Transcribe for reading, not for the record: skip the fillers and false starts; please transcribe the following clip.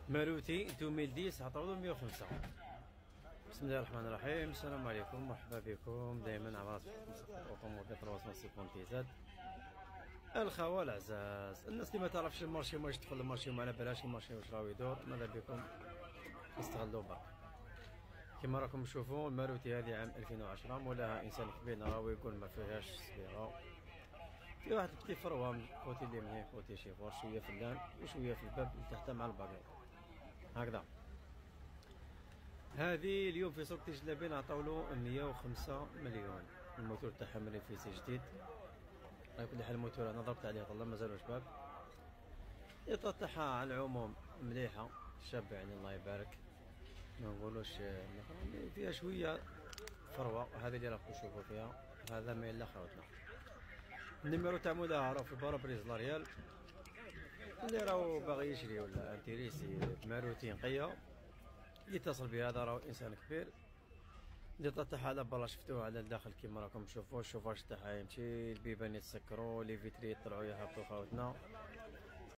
ماروتي 2010 عطاولو 105. بسم الله الرحمن الرحيم. السلام عليكم، مرحبا بكم دائما على اوطوموبيل 360 الخوال العزاز. الناس اللي ما تعرفش المارشي واش تدخل المارشي معنا بلاش، المارشي واش راهو يدور، ماذا بكم استغلوا برك. كما راكم تشوفوا الماروتي هذه عام 2010 مولاها انسان كبير راهو يقول ما فيهاش صبيغه، في واحد البتي فروه خوتي اللي مليح، خوتي شيفور شويه في اللان وشويه في الباب تحت مع الباكيط هكذا. هذه اليوم في سوق تجلابين عطاولو 105 مليون. الموتور تاعها من ريفيسي جديد. على كل حال الموتور انا ضربت عليه والله مازالو شباب. الاطار تاعها على العموم مليحه شابه يعني الله يبارك، ما نقولوش فيها شويه فروه. هذه اللي راكم تشوفوا فيها هذا ما الا خوتنا. النيميرو تاع مولاها راه في البارابريز لاريال، اللي راهو باغي يشري ولا انتيريسي بماروتي نقيه يتصل بها. هذا راهو انسان كبير. اللي تاعها على برا شفتوه على الداخل كيما راكم تشوفوا. الشوفاج تاعها يمشي، البيبان يتسكروا، لي فيتري يطلعوا يهبطوا خاوتنا.